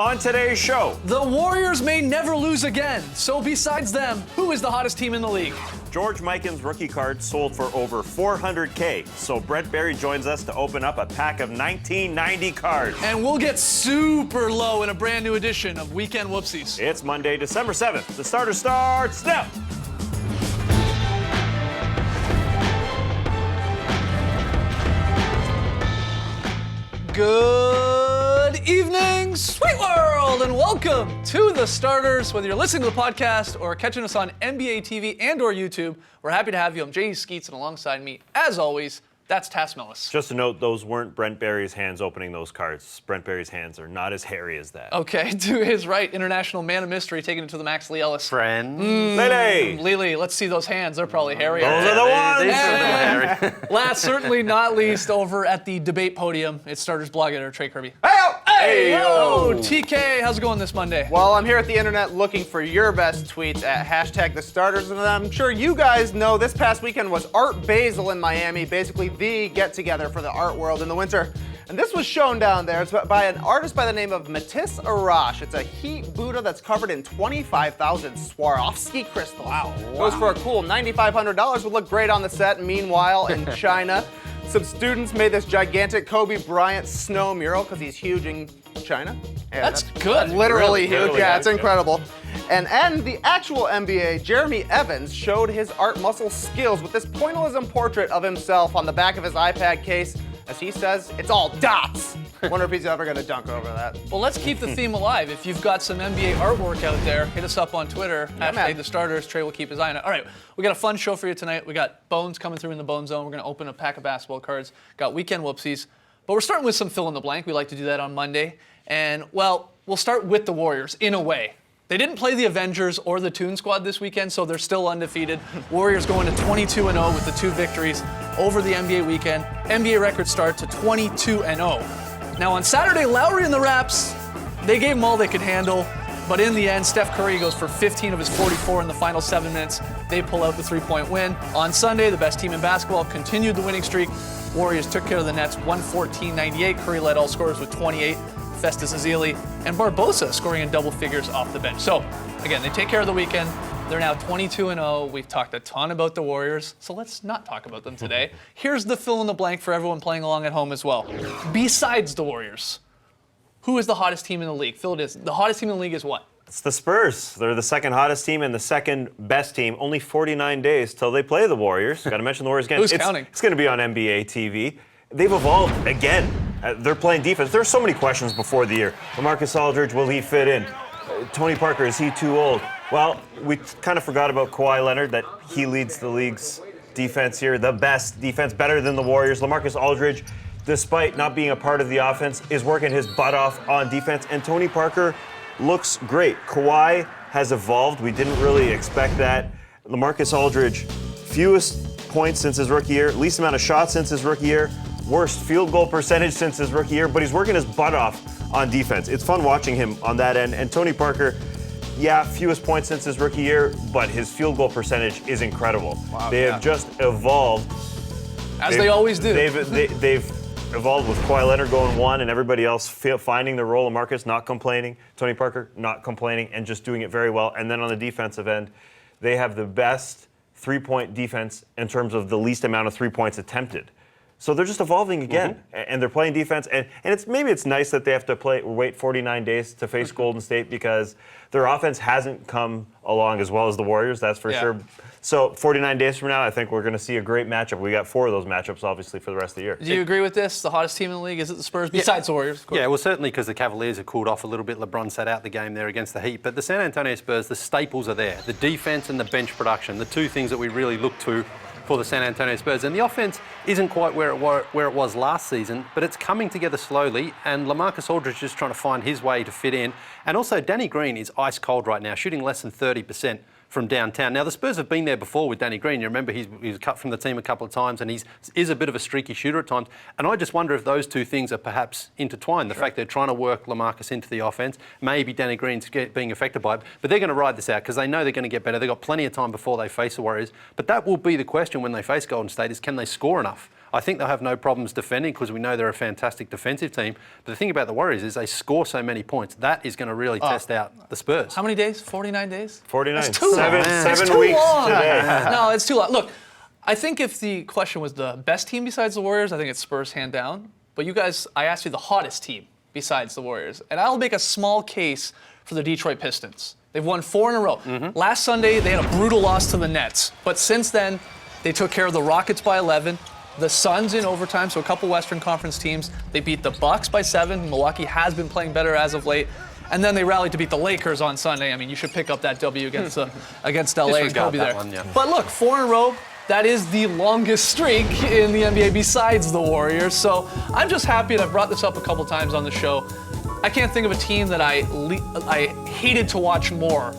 On today's show, the Warriors may never lose again. So besides them, who is the hottest team in the league? George Mikan's rookie card sold for over $400K. So Brent Barry joins us to open up a pack of 1990 cards. And we'll get super low in a brand new edition of Weekend Whoopsies. It's Monday, December 7th. The starter starts now. Good evening, sweet world, and welcome to The Starters. Whether you're listening to the podcast or catching us on NBA TV and or YouTube, we're happy to have you. I'm Jay Skeets, and alongside me, as always, that's Tass Mellis. Just to note, those weren't Brent Barry's hands opening those cards. Brent Barry's hands are not as hairy as that. Okay, to his right, international man of mystery, taking it to the Max Lee Ellis. Friend. Lily, let's see those hands. They're probably hairy. Those are the ones! These are the hairy. Last, certainly not least, over at the debate podium, it's Starters blog editor Trey Kirby. Hey, yo! TK, how's it going this Monday? Well, I'm here at the internet looking for your best tweets at hashtag the starters, and I'm sure you guys know this past weekend was Art Basel in Miami, basically the get-together for the art world in the winter. And this was shown down there. It's by an artist by the name of Matisse Arash. It's a heat Buddha that's covered in 25,000 Swarovski crystals. Wow. Goes for a cool $9,500. Would look great on the set. Meanwhile, in China, some students made this gigantic Kobe Bryant snow mural because he's huge in China. Yeah, That's good. Literally huge. Literally, Yeah, it's yeah. incredible. And the actual NBA, Jeremy Evans, showed his art muscle skills with this pointillism portrait of himself on the back of his iPad case. As he says, it's all dots. Wonder if he's ever going to dunk over that. Well, let's keep the theme alive. If you've got some NBA artwork out there, hit us up on Twitter. Yeah, Hashtag man. the starters. Trey will keep his eye on it. All right, we got a fun show for you tonight. We got Bones coming through in the Bone Zone. We're going to open a pack of basketball cards. Got Weekend Whoopsies. But we're starting with some fill in the blank. We like to do that on Monday. And, well, we'll start with the Warriors, in a way. They didn't play the Avengers or the Toon Squad this weekend, so they're still undefeated. Warriors going to 22-0 with the 2 victories over the NBA weekend. NBA record start to 22-0. Now on Saturday, Lowry and the Raps, they gave them all they could handle, but in the end, Steph Curry goes for 15 of his 44 in the final 7 minutes. They pull out the 3-point win. On Sunday, the best team in basketball continued the winning streak. Warriors took care of the Nets 114-98. Curry led all scorers with 28. Festus Ezeli and Barbosa scoring in double figures off the bench. So, again, they take care of the weekend. They're now 22-0. We've talked a ton about the Warriors, so let's not talk about them today. Here's the fill in the blank for everyone playing along at home as well. Besides the Warriors, who is the hottest team in the league? Phil, it is. The hottest team in the league is what? It's the Spurs. They're the second hottest team and the second best team. Only 49 days till they play the Warriors. Got to mention the Warriors again. Who's counting? It's going to be on NBA TV. They've evolved again. They're playing defense. There's so many questions before the year. LaMarcus Aldridge, will he fit in? Tony Parker, is he too old? Well, we kind of forgot about Kawhi Leonard, that he leads the league's defense here, the best defense, better than the Warriors. LaMarcus Aldridge, despite not being a part of the offense, is working his butt off on defense. And Tony Parker looks great. Kawhi has evolved. We didn't really expect that. LaMarcus Aldridge, fewest points since his rookie year, least amount of shots since his rookie year, worst field goal percentage since his rookie year, but he's working his butt off on defense. It's fun watching him on that end. And Tony Parker, yeah, fewest points since his rookie year, but his field goal percentage is incredible. Wow, they have just evolved. As they always do. They've evolved with Kawhi Leonard going 1 and everybody else finding their role. Marcus not complaining, Tony Parker not complaining, and just doing it very well. And then on the defensive end, they have the best three-point defense in terms of the least amount of 3 points attempted. So they're just evolving again, and they're playing defense. And maybe it's nice that they have to wait 49 days to face Golden State because their offense hasn't come along as well as the Warriors, that's for sure. So 49 days from now, I think we're going to see a great matchup. We got 4 of those matchups, obviously, for the rest of the year. Do you agree with this? The hottest team in the league, is it the Spurs? Besides the Warriors, of course. Yeah, well, certainly because the Cavaliers have cooled off a little bit. LeBron sat out the game there against the Heat. But the San Antonio Spurs, the staples are there. The defense and the bench production, the 2 things that we really look to for the San Antonio Spurs. And the offense isn't quite where it was last season, but it's coming together slowly. And LaMarcus Aldridge is just trying to find his way to fit in. And also, Danny Green is ice cold right now, shooting less than 30%. From downtown. Now, the Spurs have been there before with Danny Green. You remember he was cut from the team a couple of times, and he is a bit of a streaky shooter at times. And I just wonder if those 2 things are perhaps intertwined. The fact they're trying to work LaMarcus into the offense, maybe Danny Green's being affected by it, but they're going to ride this out because they know they're going to get better. They've got plenty of time before they face the Warriors. But that will be the question when they face Golden State is can they score enough I think they'll have no problems defending because we know they're a fantastic defensive team. But the thing about the Warriors is they score so many points. That is going to really test out the Spurs. How many days? 49 days? 49. That's too long. That's Seven too weeks long. today. No, it's too long. Look, I think if the question was the best team besides the Warriors, I think it's Spurs hand down. But you guys, I asked you the hottest team besides the Warriors. And I'll make a small case for the Detroit Pistons. They've won 4 in a row. Last Sunday, they had a brutal loss to the Nets. But since then, they took care of the Rockets by 11, the Suns in overtime, so a couple Western Conference teams. They beat the Bucks by 7. Milwaukee has been playing better as of late. And then they rallied to beat the Lakers on Sunday. I mean, you should pick up that W against LA and Kobe there. One, yeah. But look, 4 in a row. That is the longest streak in the NBA besides the Warriors. So I'm just happy, and I've brought this up a couple times on the show. I can't think of a team that I hated to watch more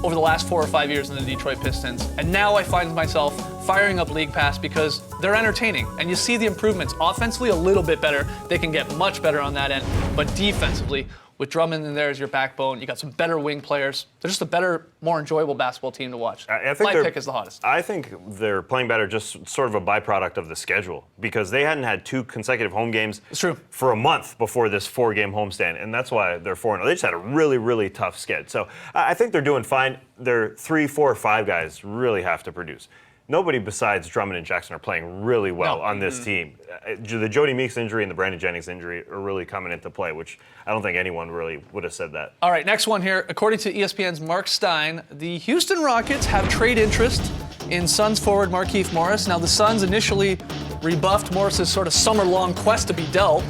over the last 4 or 5 years than the Detroit Pistons. And now I find myself firing up League Pass because they're entertaining. And you see the improvements. Offensively, a little bit better. They can get much better on that end. But defensively, with Drummond in there as your backbone, you got some better wing players. They're just a better, more enjoyable basketball team to watch. I think My pick is the hottest. I think they're playing better, just sort of a byproduct of the schedule, because they hadn't had 2 consecutive home games It's true. for a month before this 4-game homestand, and that's why they're 4-0. They just had a really, really tough sked. So I think they're doing fine. Their 3, 4, 5 guys really have to produce. Nobody besides Drummond and Jackson are playing really well on this team. The Jody Meeks injury and the Brandon Jennings injury are really coming into play, which I don't think anyone really would have said that. All right, next one here. According to ESPN's Mark Stein, the Houston Rockets have trade interest in Suns forward Markieff Morris. Now, the Suns initially rebuffed Morris's sort of summer-long quest to be dealt.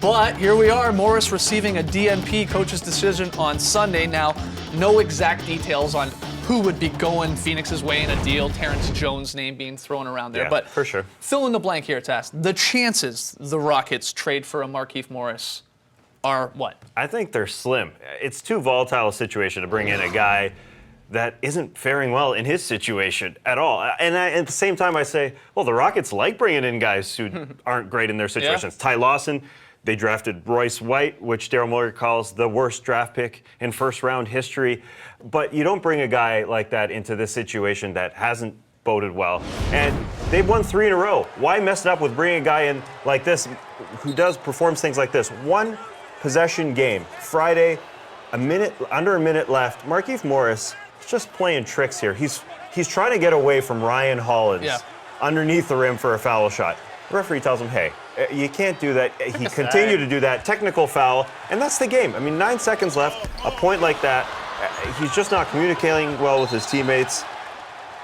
But here we are, Morris receiving a DNP coach's decision on Sunday. Now, no exact details on who would be going Phoenix's way in a deal. Terrence Jones' name being thrown around there. Yeah, but for sure. Fill in the blank here, Tass. The chances the Rockets trade for a Markieff Morris are what? I think they're slim. It's too volatile a situation to bring in a guy that isn't faring well in his situation at all. And at the same time, I say, well, the Rockets like bringing in guys who aren't great in their situations. Ty Lawson, they drafted Royce White, which Daryl Morey calls the worst draft pick in first-round history. But you don't bring a guy like that into this situation that hasn't boded well. And they've won 3 in a row. Why mess it up with bringing a guy in like this who performs things like this? 1 possession game. Friday, under a minute left. Markieff Morris is just playing tricks here. He's trying to get away from Ryan Hollins underneath the rim for a foul shot. The referee tells him, hey, you can't do that. He continued to do that. Technical foul, and that's the game. I mean, 9 seconds left, a point like that. He's just not communicating well with his teammates.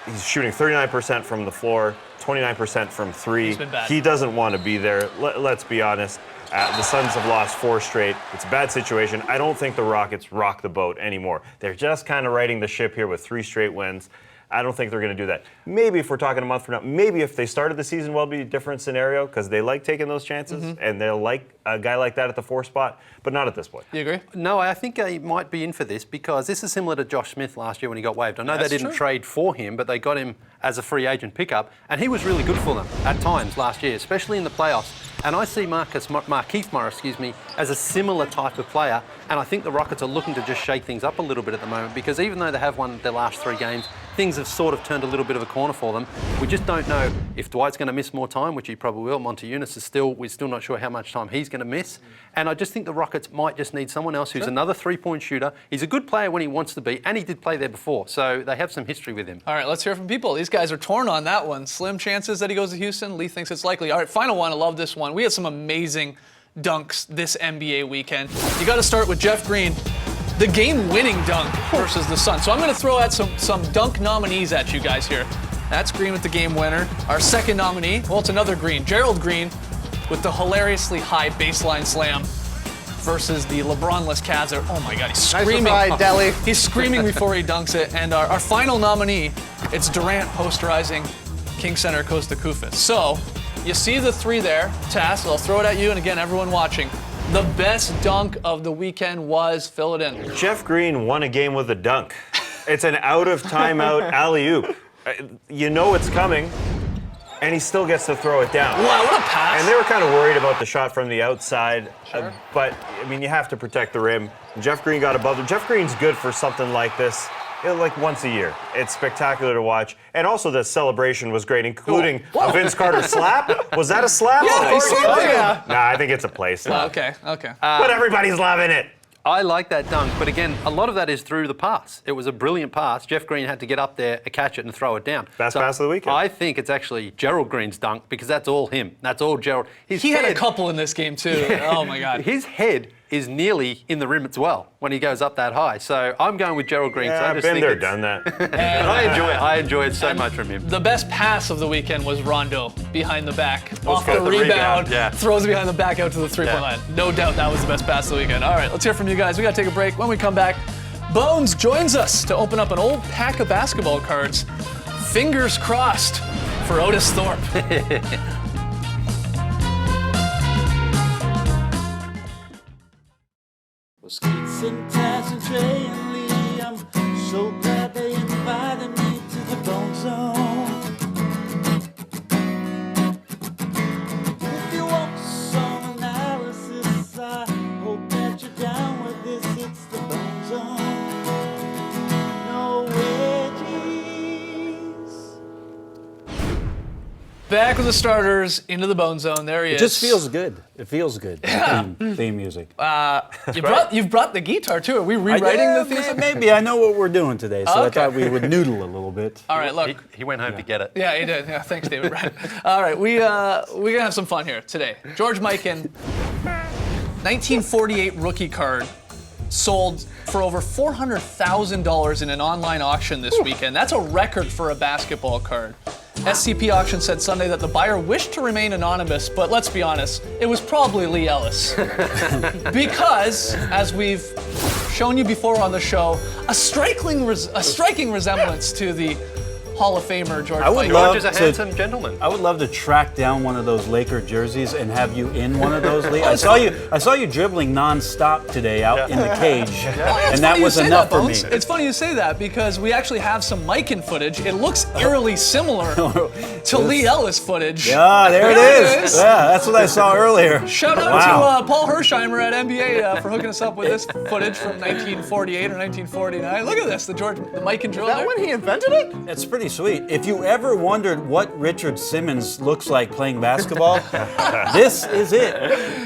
He's shooting 39% from the floor, 29% from 3. He's been bad. He doesn't want to be there. Let's be honest. The Suns have lost 4 straight. It's a bad situation. I don't think the Rockets rock the boat anymore. They're just kind of riding the ship here with 3 straight wins. I don't think they're going to do that. Maybe if we're talking a month from now, maybe if they started the season well, it'd be a different scenario because they like taking those chances and they'll like a guy like that at the 4 spot, but not at this point. You agree? No, I think he might be in for this because this is similar to Josh Smith last year when he got waived. I know That's they didn't true. trade for him, but they got him as a free agent pickup, and he was really good for them at times last year, especially in the playoffs. And I see Markieff Morris, as a similar type of player, and I think the Rockets are looking to just shake things up a little bit at the moment because even though they have won their last 3 games, things have sort of turned a little bit of a corner for them. We just don't know if Dwight's going to miss more time, which he probably will. Monty Eunice we're still not sure how much time he's going to miss. And I just think the Rockets might just need someone else who's another 3-point shooter. He's a good player when he wants to be, and he did play there before, so they have some history with him. All right, let's hear from people. These guys are torn on that one. Slim chances that he goes to Houston. Lee thinks it's likely. All right, final one. I love this one. We had some amazing dunks this NBA weekend. You got to start with Jeff Green, the game-winning dunk versus the Suns. So I'm going to throw out some dunk nominees at you guys here. That's Green with the game winner. Our second nominee, well, it's another Green, Gerald Green, with the hilariously high baseline slam versus the LeBron-less Cavs there. Oh my God, he's screaming. Nice try, Delly. He's screaming before he dunks it. And our final nominee, it's Durant posterizing King Center Costa Koufos. So you see the 3 there. Tass, I'll throw it at you, and again, everyone watching. The best dunk of the weekend was, fill it in. Jeff Green won a game with a dunk. It's an out-of-timeout alley-oop. You know it's coming, and he still gets to throw it down. Wow, what a pass. And they were kind of worried about the shot from the outside, but, I mean, you have to protect the rim. Jeff Green got above him. Jeff Green's good for something like this. like once a year. It's spectacular to watch. And also the celebration was great, including a Vince Carter slap. Was that a slap? Yeah, he slapped him. Nah, I think it's a play slap. Okay. But everybody's loving it. I like that dunk, but again, a lot of that is through the pass. It was a brilliant pass. Jeff Green had to get up there, catch it, and throw it down. Best pass of the weekend. I think it's actually Gerald Green's dunk because that's all him. That's all Gerald. He had a couple in this game too. Oh my God. His head is nearly in the rim as well when he goes up that high. So I'm going with Gerald Green. Yeah, so I I've just been think there, it's- done that. And I enjoy it. I enjoy it so much from him. The best pass of the weekend was Rondo behind the back. Off good. the The rebound, rebound, yeah. throws it behind the back out to the three-point line. No doubt that was the best pass of the weekend. All right, let's hear from you guys. We got to take a break. When we come back, Bones joins us to open up an old pack of basketball cards. Fingers crossed for Otis Thorpe. Well, Skeets and Taz and Trey and Lee, I'm so glad they invited me to the Bone Zone. If you want some analysis, I hope that you're down with this. It's the Bone Zone. No wedgies. Back with the starters into the Bone Zone. There he It is. just feels good. It feels good. Theme music. You've brought the guitar too. Are we rewriting the theme? Maybe I know what we're doing today, so Okay. I thought we would noodle a little bit. All right, look. He went home to get it. Yeah, he did. Yeah, thanks, David. Right. All right, we're gonna have some fun here today. George Mikan, 1948 rookie card, sold for over $400,000 in an online auction this weekend. That's a record for a basketball card. SCP Auction said Sunday that the buyer wished to remain anonymous, but let's be honest, it was probably Lee Ellis. Because, as we've shown you before on the show, a striking resemblance to the Hall of Famer George I would Mikan. love George is a to- handsome gentleman. I would love to track down one of those Laker jerseys and have you in one of those. I saw you dribbling nonstop today out in the cage, and that was enough for me. It's funny you say that because we actually have some Mikan footage. It looks eerily similar to Lee Ellis footage. Ah, there it is. Yeah, that's what I saw earlier. Shout out Wow. to Paul Hersheimer at NBA for hooking us up with this footage from 1948 or 1949. Look at this, the Mikan drill. Is that there. when he invented it? It's pretty sweet. If you ever wondered what Richard Simmons looks like playing basketball, this is it.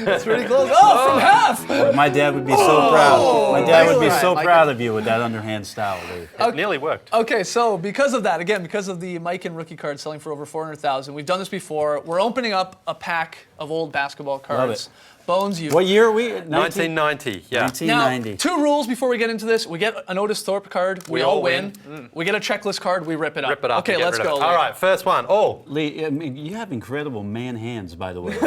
That's pretty close. Oh, from half. My dad would be so proud. My dad would be Nice. so Mike. proud of you with that underhand style, Lee. It nearly worked. Okay, so because of that, again, because of the Mikan rookie card selling for over $400,000, we've done this before. We're opening up a pack of old basketball cards. it. Bones, you. What year are we? 1990, yeah. 1990. Now, 2 rules before we get into this. We get an Otis Thorpe card, we all win. We get a checklist card, we rip it up. Rip it up. Okay, and get let's rid of go. it. All right, first one. Oh, Lee, I mean, you have incredible man hands, by the way. Look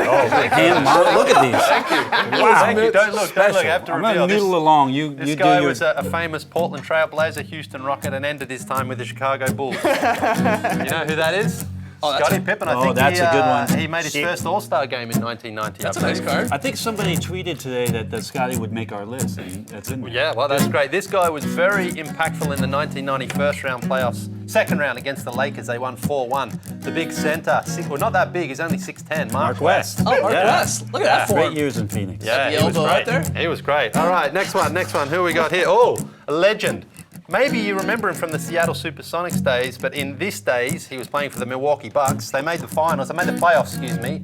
at these. thank you. Don't look. Don't look. I have to I'm reveal gonna noodle along. You This do guy your. was a famous Portland Trailblazer, Houston Rocket, and ended his time with the Chicago Bulls. You know who that is? Scottie Pippen. I Oh, think that's a good one. He made his first All-Star game in 1990. That's I a nice believe. card. I think somebody tweeted today that Scotty would make our list, and that's in there. Yeah, well, that's great. This guy was very impactful in the 1990 first round playoffs. Second round against the Lakers, they won 4-1. The big center, well, not that big, he's only 6'10", Mark West. Oh, Mark Yeah. West. Look at that Great form. years in Phoenix. Yeah, the he was elbow great. out there? He was great. All right, next one. Who we got here? Oh, a legend. Maybe you remember him from the Seattle Supersonics days, but in this days, he was playing for the Milwaukee Bucks. They made the finals. They made the playoffs, excuse me.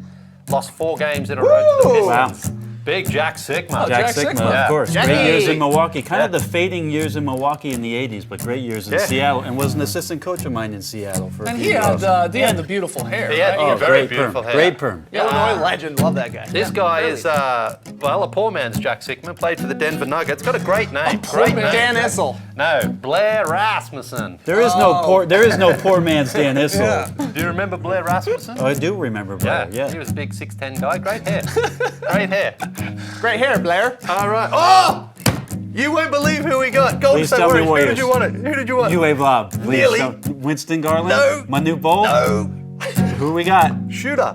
Lost 4 games in a row to the Pistons. Wow. Big Jack Sikma. Oh, Jack Jack Sikma, Sikma. of course. Jackie. Great years in Milwaukee. Kind of Yeah. the fading years in Milwaukee in the 80s, but great years in Yeah. Seattle. And was an assistant coach of mine in Seattle for a And few he had, years. the beautiful hair. He had right? very great beautiful perm. hair. Great perm. Illinois legend. Love that guy. This guy is, well, a poor man's Jack Sikma. Played for the Denver Nuggets. Got a great name. Great name. Dan Issel. No, Blair Rasmussen. There is no poor man's Dan Issel. Do you remember Blair Rasmussen? Oh, I do remember Blair. Yeah. He was a big 6'10" guy. Great hair. Great hair. Great hair, Blair. All right. Oh! You won't believe who we got. Golden Please State tell me Warriors. Who Warriors. did you want it? Who did you want? UA Bob. Please. Really? No. Winston Garland? No. Manu Bol? No. Who we got? Shooter.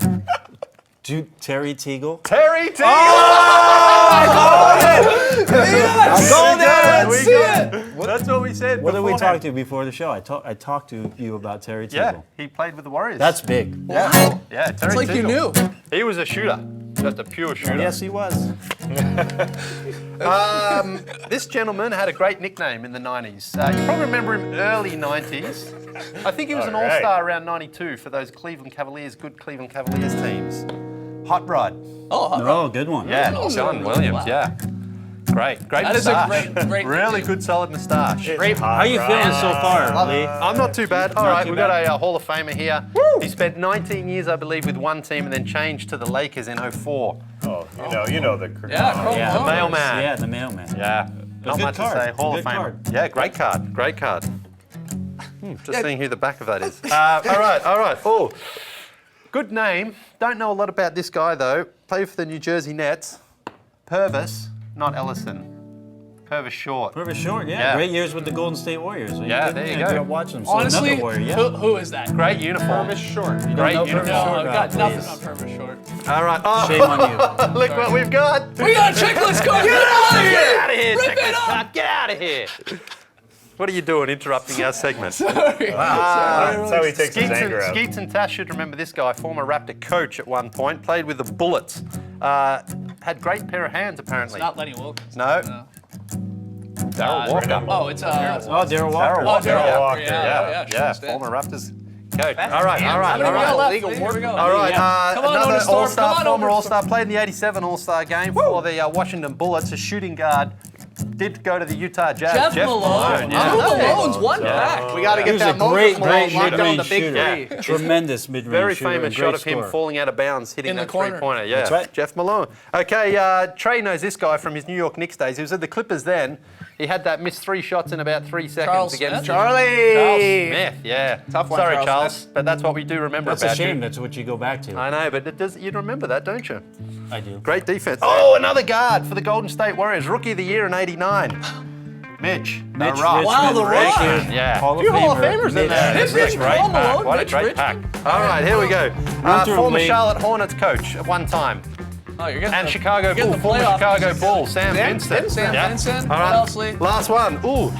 Terry Teagle? Terry Teagle. I called it! We got it. That's what we said. What did we beforehand. talk to before the show? I talked to you about Terry Teagle. Yeah, he played with the Warriors. That's big. Yeah, Terry It's like you Teagle. knew. He was a shooter. Just a pure shooter. Yes, he was. This gentleman had a great nickname in the 90s. You probably remember him early 90s. I think he was an All right. all-star around 92 for those Cleveland Cavaliers, good Cleveland Cavaliers teams. Hot Rod. Oh, good one. Yeah, Oh, John Williams, wow. yeah. Great That is a moustache. great Really nickname. good, solid moustache. How you feeling so far, Lee? I'm not too bad. All right, too we've got a Hall of Famer here. He spent 19 years, I believe, with one team and then changed to the Lakers in 04. Oh, you know the. Yeah, Carl Yeah. Malone. Mailman. Yeah, the mailman. Yeah, not good much card. to say. Hall of Good Famer. card. Yeah, great card. Great card. Just seeing who the back of that is. All right. Oh, good name. Don't know a lot about this guy though. Played for the New Jersey Nets. Purvis, not Ellison. Purvis Short. Purvis Short, yeah. Yeah. Great years with the Golden State Warriors. Yeah, there you go. Watch them. So Honestly, another Warrior, yeah. who is that? Great uniform. Purvis Short. You don't great know uniform. Purvis No, Short? I've got Oh, nothing please. on Purvis Short. All right. Oh, Shame on you. look what we've got. We got a checklist card. Get out of here! Get out of here. Rip Check it this up! out. Get out of here. What are you doing interrupting our segment? That's how he takes his anger out. Skeets and Tash should remember this guy, former Raptor coach at one point, played with the Bullets. Had great pair of hands apparently. Not Lenny Wilkins. No. Darryl Walker. Oh, it's Oh, Darryl Walker. Darryl Walker, Yeah, Yeah, sure, former Raptors coach. Best All right. hands. How many we got left? Legal Here we go. All right, Come on, another Otis Thorpe. All-Star, Come on, former Otis All-Star, played in the '87 All-Star game for the Washington Bullets, a shooting guard. Did go to the Utah Jazz. Jeff Malone. Yeah. Drew Malone's one Yeah. back. We got to He get was a that Moses great Malone locked down mid-range the big shooter. three. Tremendous mid-range Very shooter famous and shot great of him scorer. falling out of bounds, hitting In the that corner. three-pointer. Yeah, That's right. Jeff Malone. Okay, Trey knows this guy from his New York Knicks days. He was at the Clippers then. He had that missed 3 shots in about 3 seconds Charles against Smith? Charlie. Charles Smith. Yeah, Tough one, Sorry, Charles Charles, Smith. but that's what we do remember That's about a shame. you. That's what you go back to. I know, but it does. You remember that, don't you? I do. Great defense. Oh, another guard for the Golden State Warriors, Rookie of the Year in '89. Mitch, the Mitch Rock. Wow, the Richmond, Rock. Richard, Yeah. Hall of Few Hall of Famer, Famers in Mitch. there. Mitch, Great Karl pack. Malone, What a Mitch, great Rich. pack. All right, here we go. through Former late. Charlotte Hornets coach at one time. Oh, you're getting And the, Chicago you're getting Bull, the former playoff Chicago position. Bull, Sam Vincent. Sam Vincent. All What right. else, Lee? Last one. Ooh.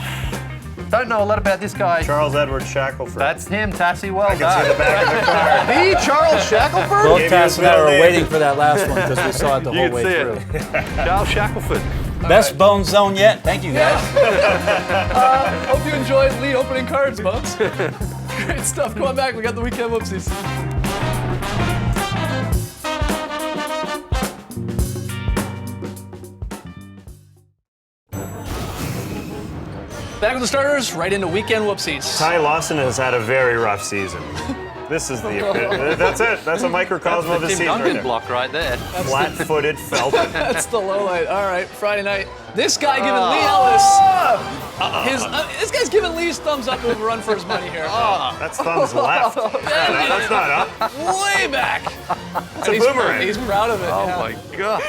Don't know a lot about this guy. Charles Edward Shackelford. That's him, Tassie. Well I can done. see the back of the card. The Charles Shackelford? Both Gave you Tass his and I middle were name. waiting for that last one because we saw it the You whole can way see through. it. Charles Shackelford. Best Bone Zone yet. Thank you, guys. Hope you enjoyed Lee opening cards, Bones. Great stuff. Come on back. We got the weekend whoopsies. Back with the starters, right into weekend whoopsies. Ty Lawson has had a very rough season. This is the. That's it. That's a microcosm of The his Tim season. Duncan Right there. block right there. Flat-footed Felton. That's the low light. All right, Friday night. This guy giving Lee Ellis. This guy's giving Lee's thumbs up with a run for his money here. That's thumbs left. Yeah, that's not up. Way back. It's a boomerang. He's proud of it. Oh yeah. my God.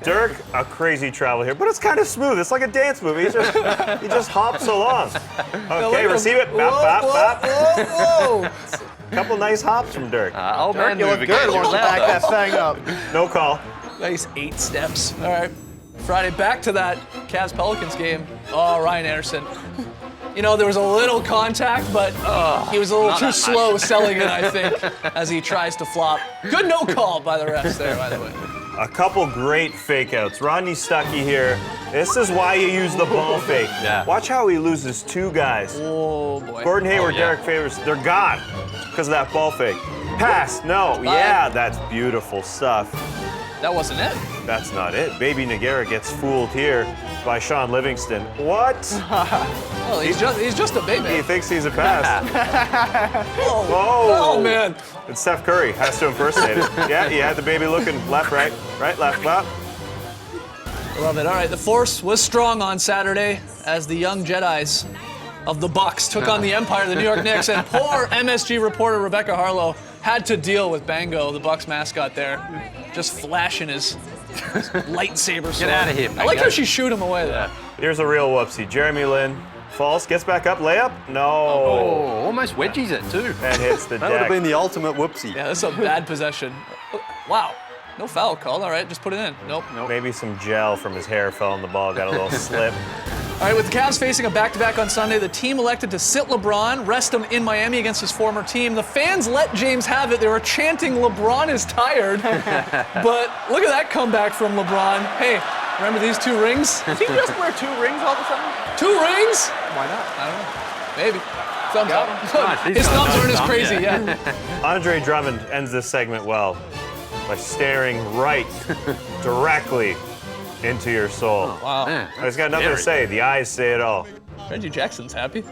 Dirk, a crazy travel here, but it's kind of smooth. It's like a dance move. He just hops along. Okay, receive it. Bap, bap, bap. Whoa. Couple nice hops from Dirk. Old man You move look again. good once you back that thing up. No call. Nice 8 steps. All right. Friday, back to that Cavs Pelicans game. Oh, Ryan Anderson. You know, there was a little contact, but he was a little too slow selling it, I think, as he tries to flop. Good no call by the refs there, by the way. A couple great fake outs. Rodney Stuckey here. This is why you use the ball fake. Yeah. Watch how he loses 2 guys. Oh, boy. Gordon Hayward, yeah. Derek Favors, they're gone because of that ball fake. Pass, no, yeah, that's beautiful stuff. That wasn't it. That's not it. Baby Nogueira gets fooled here by Sean Livingston. What? Well, he's just a He baby. thinks he's a pass. Oh, man. And Steph Curry has to impersonate it. Yeah, he had the baby looking left, right, left, left. Love it. All right, the force was strong on Saturday as the young Jedis of the Bucks took on the Empire, the New York Knicks, and poor MSG reporter Rebecca Harlow had to deal with Bango, the Bucks mascot there, just flashing his lightsaber sword. out of here, I like how Bango. she shoot him away though. Here's a real whoopsie. Jeremy Lin falls, gets back up, layup. No. Oh, almost wedgies it too. And hits the That would have deck. been the ultimate whoopsie. Yeah, that's a bad possession. Oh, wow, no foul called. All right, just put it in. Nope. Maybe some gel from his hair fell on the ball, got a little slip. All right, with the Cavs facing a back-to-back on Sunday, the team elected to sit LeBron, rest him in Miami against his former team. The fans let James have it. They were chanting, "LeBron is tired." But look at that comeback from LeBron. Hey, remember these 2 rings? Does he just wear 2 rings all the time? 2 rings? Why not? I don't know. Maybe. Thumbs up. Nice, he's His got a thumbs nice aren't as thumb, crazy, yeah. yeah. Andre Drummond ends this segment well by staring right directly into your soul. Wow. Man, He's got nothing to say. The eyes say it all. Reggie Jackson's happy.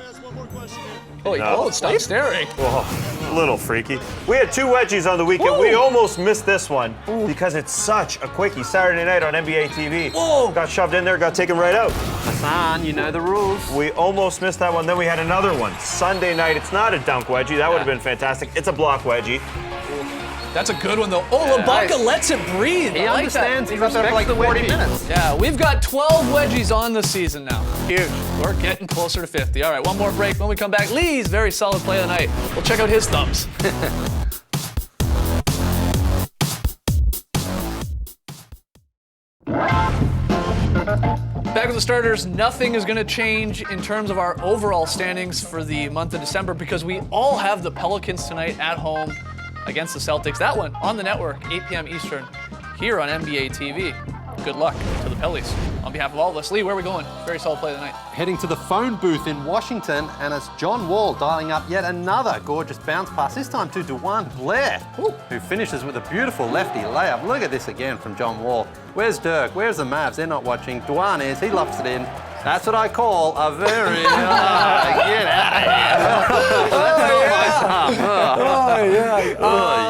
Oh, wait, No. stop staring. Whoa, a little freaky. We had 2 wedgies on the weekend. Whoa. We almost missed this one because it's such a quickie. Saturday night on NBA TV. Whoa. Got shoved in there, got taken right out. Hassan, you know the rules. We almost missed that one. Then we had another one. Sunday night. It's not a dunk wedgie. That would have been fantastic. It's a block wedgie. That's a good one, though. Oh, Ibaka nice. lets it breathe. He I like understands. that. He He's up there for like respects the 40 wedgie. minutes. Yeah, we've got 12 wedgies on the season now. Huge. We're getting closer to 50. All right, one more break. When we come back, Lee's very solid play of the night. We'll check out his thumbs. Back with the starters, nothing is going to change in terms of our overall standings for the month of December because we all have the Pelicans tonight at home against the Celtics. That one on the network, 8 p.m. Eastern, here on NBA TV. Good luck to the Pellies. On behalf of all of us, Lee, where are we going? Very solid play of the night. Heading to the phone booth in Washington, and it's John Wall dialing up yet another gorgeous bounce pass, this time to Dewan Blair, who finishes with a beautiful lefty layup. Look at this again from John Wall. Where's Dirk? Where's the Mavs? They're not watching. Dewan is. He lofts it in. That's what I call a very... get out of here.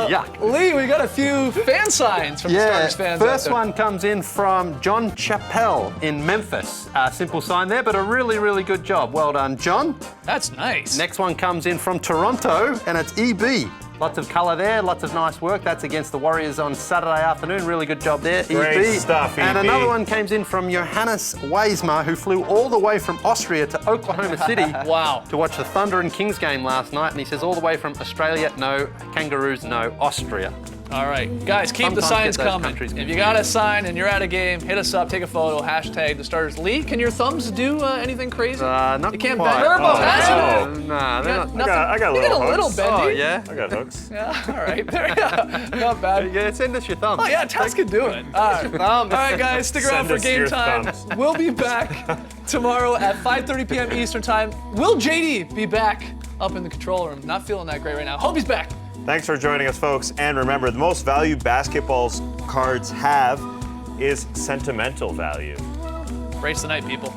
Yuck. Lee, we got a few fan signs from the Starters fans. out First there. one comes in from John Chappell in Memphis. Simple sign there, but a really, really good job. Well done, John. That's nice. Next one comes in from Toronto, and it's EB. Lots of colour there, lots of nice work. That's against the Warriors on Saturday afternoon. Really good job there, Great stuff, And EB. another one comes in from Johannes Weismar, who flew all the way from Austria to Oklahoma City Wow. to watch the Thunder and Kings game last night. And he says all the way from Australia, no. Kangaroos, no. Austria. All right, guys, keep the Sometimes signs get those coming. countries If you confused. got a sign and you're at a game, hit us up, take a photo, hashtag the Starters. Lee, can your thumbs do anything crazy? Not you can't quite. bend. Oh, Pass no. it. Nah, they're not. Nothing. I got You little got a little hooks. bendy. Oh, yeah? I got hooks. Yeah, all right. There you go. Not bad. Yeah, send us your thumbs. Oh, yeah, Taz can do it. All right. All right, guys, stick around Send for us game your time. thumbs. We'll be back tomorrow at 5:30 p.m. Eastern time. Will JD be back up in the control room? Not feeling that great right now. Hope he's back. Thanks for joining us, folks. And remember, the most value basketball cards have is sentimental value. Brace the night, people.